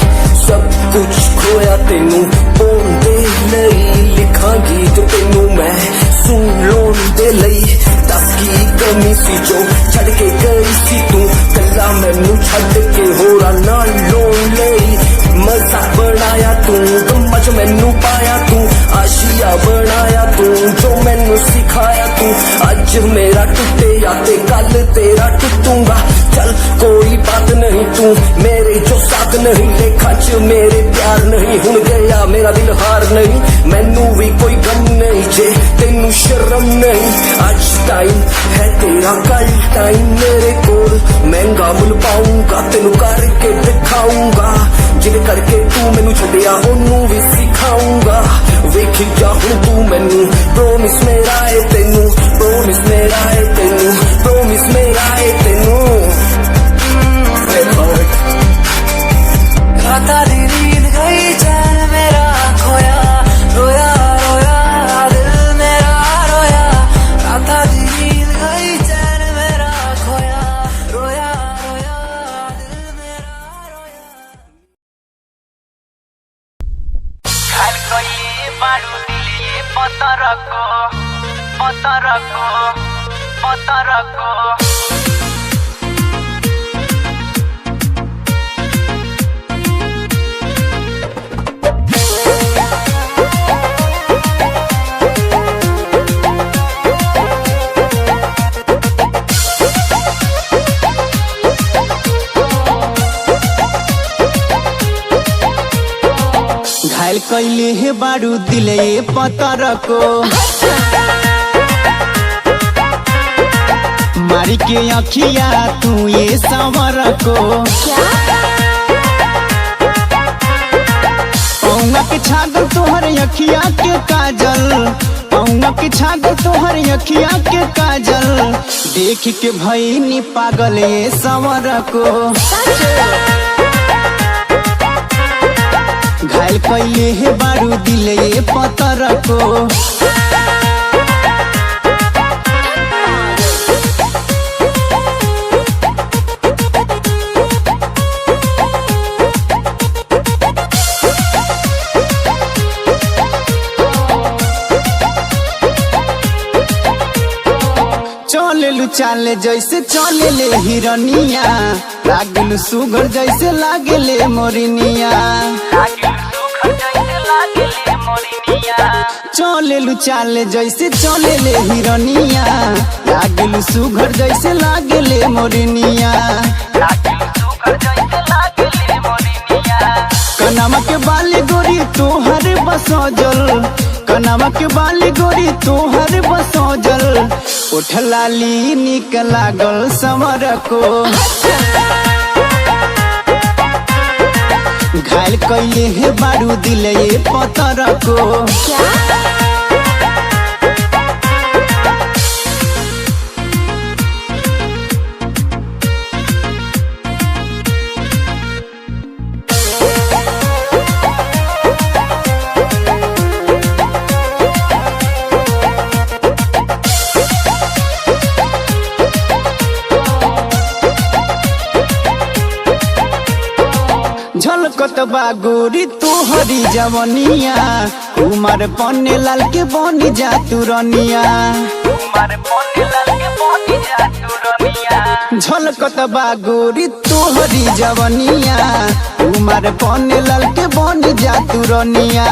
सब कुछ खोया तेनू बोलते नहीं लिखा गीत तेनू मैं सुन लोन दे लई दस की कमी सी जो छड़ के गई सी तू कला मैनू छड़ के होरा ना लोन लई मजा बनाया तू गम्मच मैनू पाया तू आशिया बनाया तू जो मैनू सिखाया तू अज मेरा टुटे या ते कल तेरा टुटूंगा चल कोई बात नहीं तू मेरे जो साथ नहीं लेखा च मेरे प्यार नहीं हुन गया मेरा दिल हार नहीं मैनू भी कोई गम नहीं जे तेनू शर्म नहीं आज टाइम है तेरा कल टाइम मेरे कोल महंगा मुल पाऊंगा तेनू करके दिखाऊंगा जिद करके तू मैनू छड़िया ओनू भी सिखाऊंगा वेखी जा हुन तू मैनू प्रोमिस मेरा है तेनू प्रोमिस मेरा है तेनू प्रोमिस मेरा है तेनू राता दी नींद गई चैन मेरा खोया रोया रोया दिल मेरा रोया राता दी नींद गई चैन मेरा खोया रोया रोया दिल मेरा रोया खाल कइले बाडू दिले पतरको घायल कैले हे बारू दिले पतर को मारी के अखिया तू ये संवर को पौंगा के छागल तोहर अखिया के काजल पौंगा के छागल तोहर अखिया के काजल देख के भईनी पागल ये संवर को घायल कैले हे बारू दिले पतर को चलेलू चाले जैसे चले ले हिरनिया लागलू सुगर जैसे लागेले मोरिनिया चलेलू चाले जैसे चले ले हिरनिया लागलू सुगर जैसे लागेले मोरिनिया कनमा के बाली गोरी तोहर बसजल कनवा के बाली गोरी तोहर बसोजल उठ लाली निक लागल समर को घायल कैले हे बारू दिल ये पतर को झलकत बा गोरी तोहरी जवनिया उमर पन्ने लाल के बनी जा तुरनिया झलकत बा गोरी तोहरी जवनिया उमर पन्ने लाल के बनी जा तुरनिया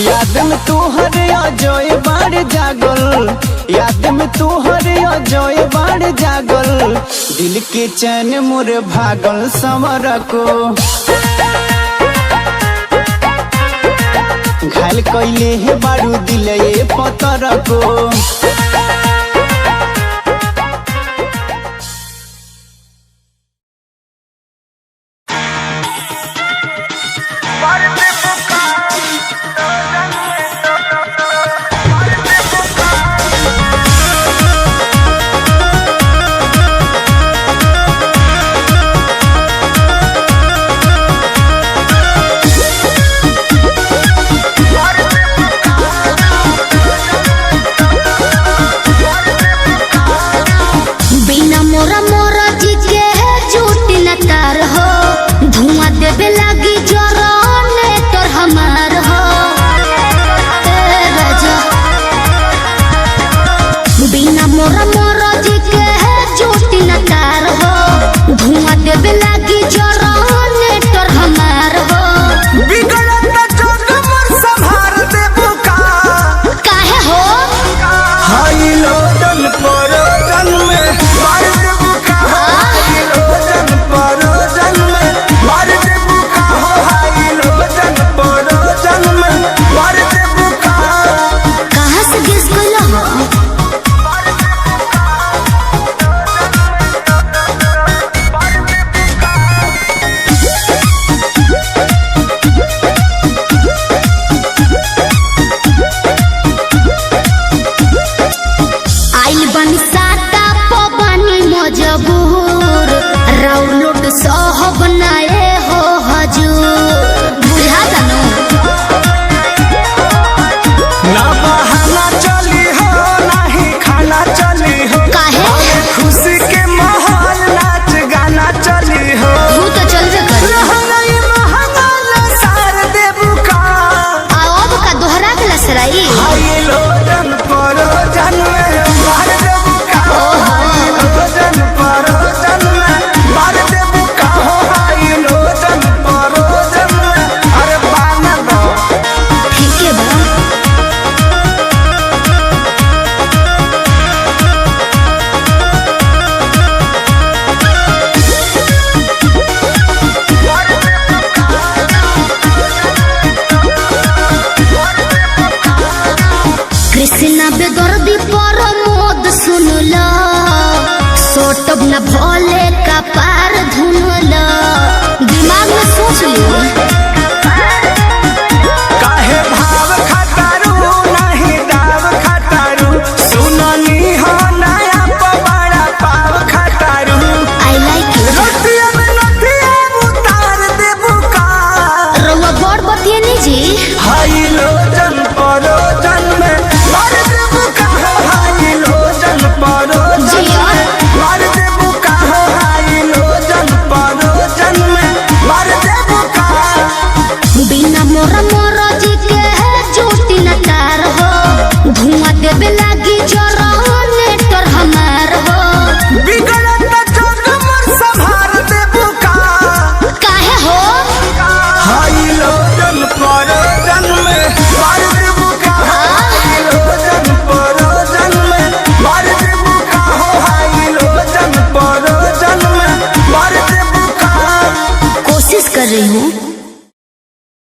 याद में तोहरे अजय बाड़ जागल याद में तोहरे अजय बाड़ जागल दिल के चैन मोर भागल समर को घायल कैले हे बारू दिल ये पतर को न भोले का पार धुनला दिमाग में सोच लियो काहे भाव खटारू नहीं दाव खटारू सुननी हो नया पवाड़ा पाव खटारू आई लाइक इट रोटिया में नथिया उतार देबू का रउआ बड़ बतिए नी जी हाई लोजन परोजन में मार देबू का हाई लोजन परोजन जिया मार देबू का हाई लोजन परोजन में मार देबू का बिना मोरा मोरा जी के है चोटी न तार हो धुआं देवे लागी जरने तोर हमार हो बिगड़त जग मोर संभार देबू का काहे हो हाई लोजन परोजन में मार देबू का हाई लोजन परोजन में मार देबू का हाई लोजन परोजन में मार देबू का कोशिश कर रही हूँ